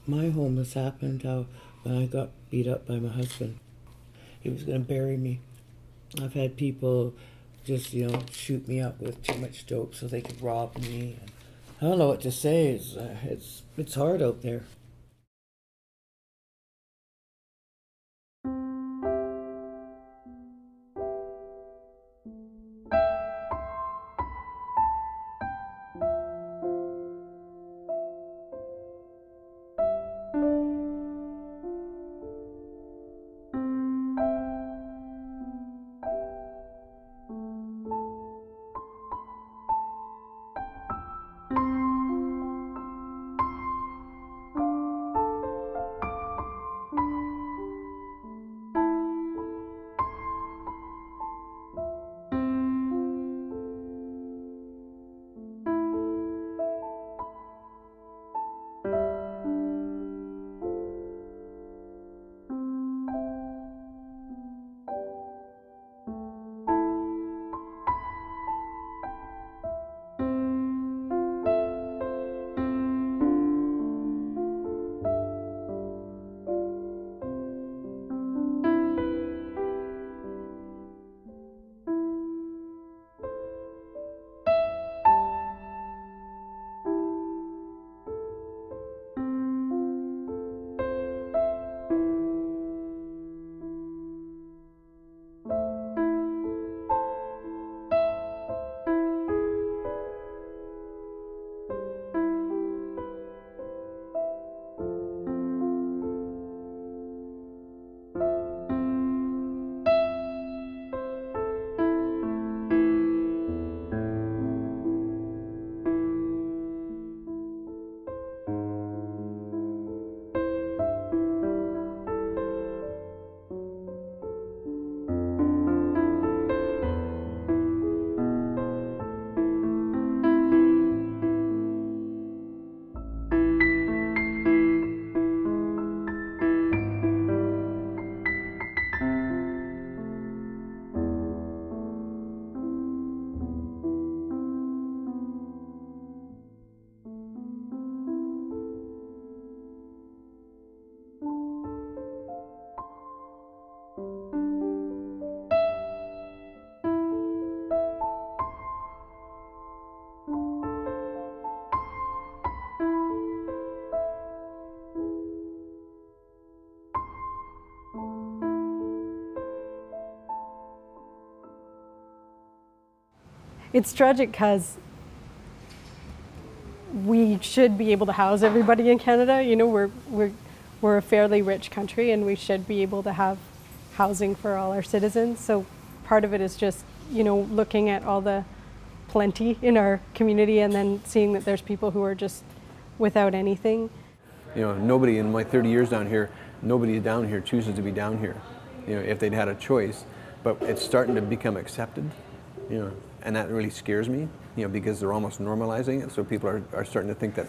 My homeless happened when I got beat up by my husband. He was going to bury me. I've had people just, shoot me up with too much dope so they could rob me. I don't know what to say. It's hard out there. It's tragic because we should be able to house everybody in Canada. We're a fairly rich country, and we should be able to have housing for all our citizens. So part of it is just, looking at all the plenty in our community and then seeing that there's people who are just without anything. Nobody in my 30 years down here, nobody down here chooses to be down here, if they'd had a choice. But it's starting to become accepted, and that really scares me, because they're almost normalizing it. So people are starting to think that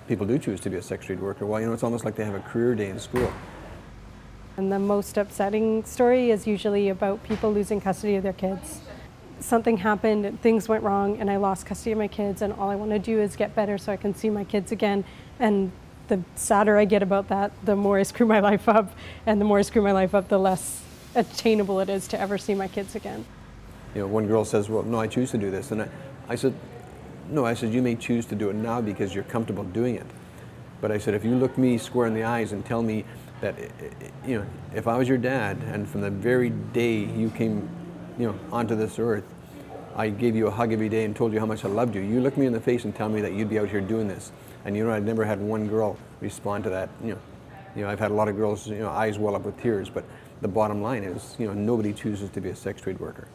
people do choose to be a sex trade worker. Well, it's almost like they have a career day in school. And the most upsetting story is usually about people losing custody of their kids. Something happened, things went wrong, and I lost custody of my kids, and all I want to do is get better so I can see my kids again. And the sadder I get about that, the more I screw my life up, and the more I screw my life up, the less attainable it is to ever see my kids again. One girl says, well, no, I choose to do this. And I said, no, you may choose to do it now because you're comfortable doing it. But I said, if you look me square in the eyes and tell me that, if I was your dad, and from the very day you came, onto this earth, I gave you a hug every day and told you how much I loved you. You look me in the face and tell me that you'd be out here doing this. And I've never had one girl respond to that. I've had a lot of girls, eyes well up with tears, but the bottom line is, nobody chooses to be a sex trade worker.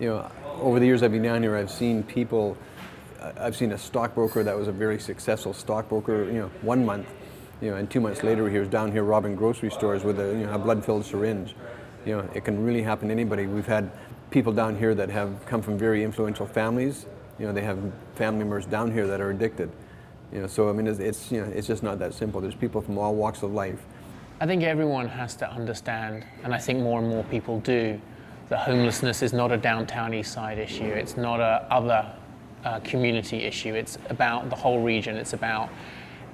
You know, over the years I've been down here, I've seen people, I've seen a stockbroker that was a very successful stockbroker, you know, 1 month, you know, and 2 months later he was down here robbing grocery stores with a, you know, a blood-filled syringe. You know, it can really happen to anybody. We've had people down here that have come from very influential families. You know, they have family members down here that are addicted. You know, so I mean, it's you know, it's just not that simple. There's people from all walks of life. I think everyone has to understand, and I think more and more people do, that homelessness is not a downtown east side issue. It's not a other community issue. It's about the whole region. It's about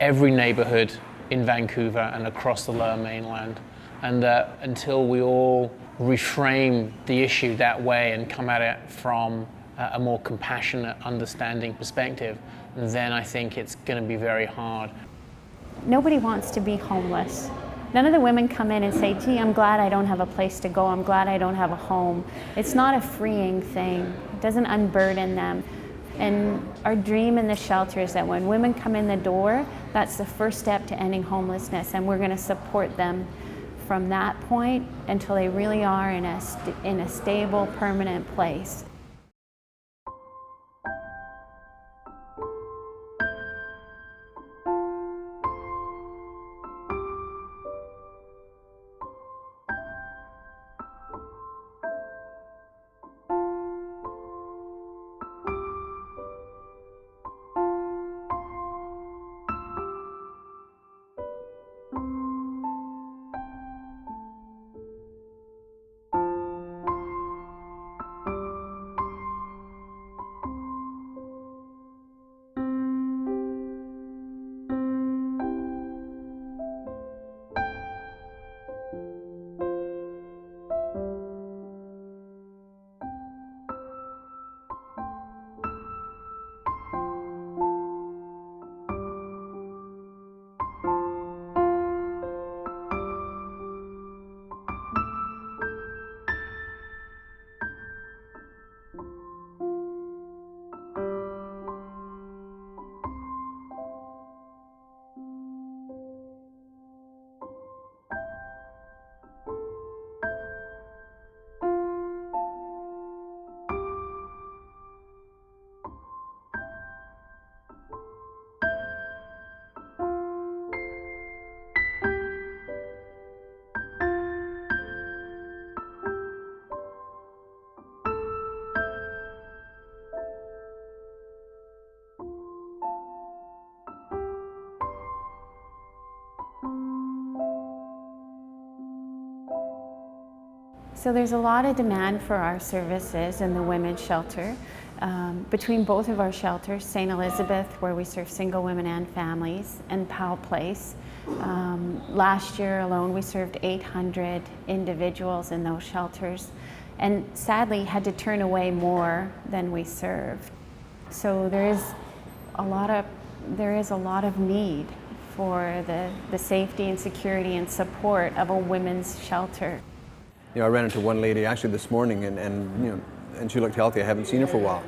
every neighborhood in Vancouver and across the Lower Mainland. And until we all reframe the issue that way and come at it from a more compassionate, understanding perspective, then I think it's going to be very hard. Nobody wants to be homeless. None of the women come in and say, gee, I'm glad I don't have a place to go. I'm glad I don't have a home. It's not a freeing thing. It doesn't unburden them. And our dream in the shelter is that when women come in the door, that's the first step to ending homelessness, and we're going to support them from that point until they really are in a stable, permanent place. So there's a lot of demand for our services in the women's shelter. Between both of our shelters, St. Elizabeth, where we serve single women and families, and Powell Place. Last year alone, we served 800 individuals in those shelters, and sadly had to turn away more than we served. So there is a lot of need for the safety and security and support of a women's shelter. You know, I ran into one lady actually this morning, and you know, and she looked healthy. I haven't seen her for a while,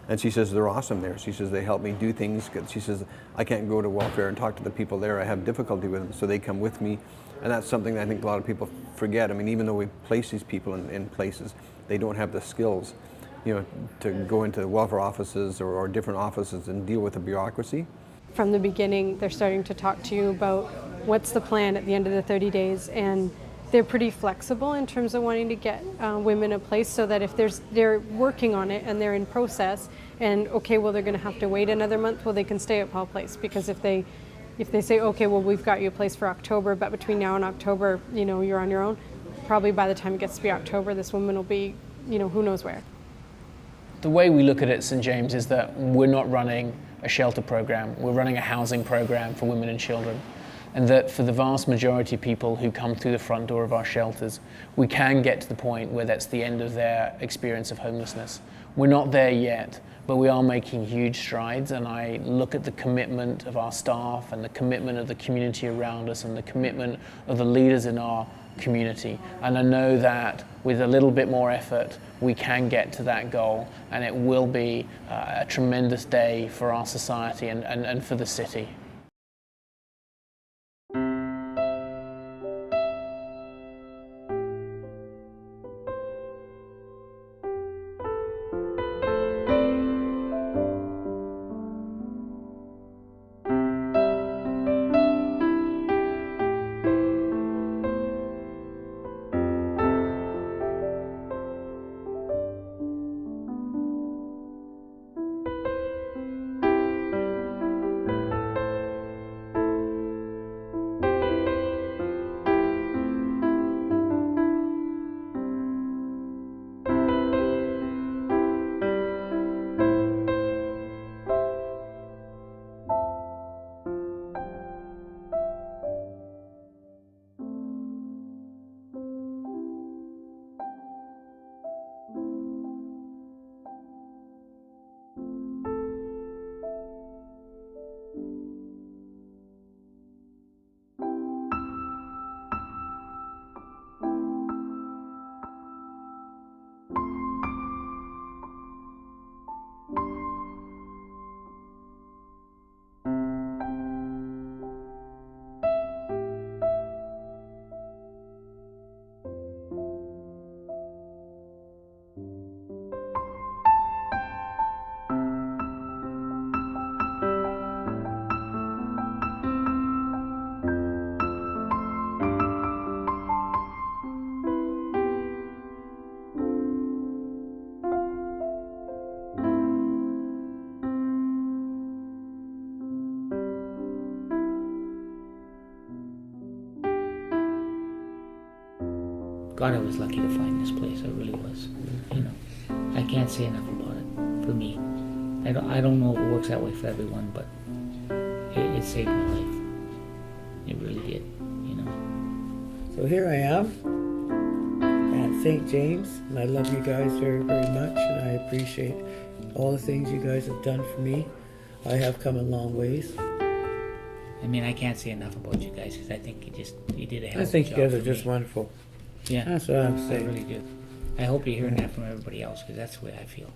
and she says they're awesome there. She says they help me do things. She says I can't go to welfare and talk to the people there. I have difficulty with them, so they come with me, and that's something that I think a lot of people forget. I mean, even though we place these people in places, they don't have the skills, you know, to go into welfare offices or different offices and deal with the bureaucracy. From the beginning, they're starting to talk to you about what's the plan at the end of the 30 days, and they're pretty flexible in terms of wanting to get women a place, so that if they're working on it and they're in process, and okay, well, they're going to have to wait another month, well, they can stay at Powell Place, because if they say, okay, well, we've got you a place for October, but between now and October, you know, you're on your own, probably by the time it gets to be October, this woman will be, you know, who knows where. The way we look at it at St. James is that we're not running a shelter program, we're running a housing program for women and children. And that for the vast majority of people who come through the front door of our shelters, we can get to the point where that's the end of their experience of homelessness. We're not there yet, but we are making huge strides, and I look at the commitment of our staff and the commitment of the community around us and the commitment of the leaders in our community. And I know that with a little bit more effort, we can get to that goal, and it will be a tremendous day for our society and for the city. God, I was lucky to find this place. I really was. You know, I can't say enough about it. For me, I don't know if it works that way for everyone, but it saved my life. It really did. You know. So here I am at St. James, and I love you guys very, very much, and I appreciate all the things you guys have done for me. I have come a long ways. I mean, I can't say enough about you guys because I think you did a hell I of a think job you guys are for just me. wonderful. Yeah, That's what I'm I saying. really do. I hope you're hearing that from everybody else because that's the way I feel.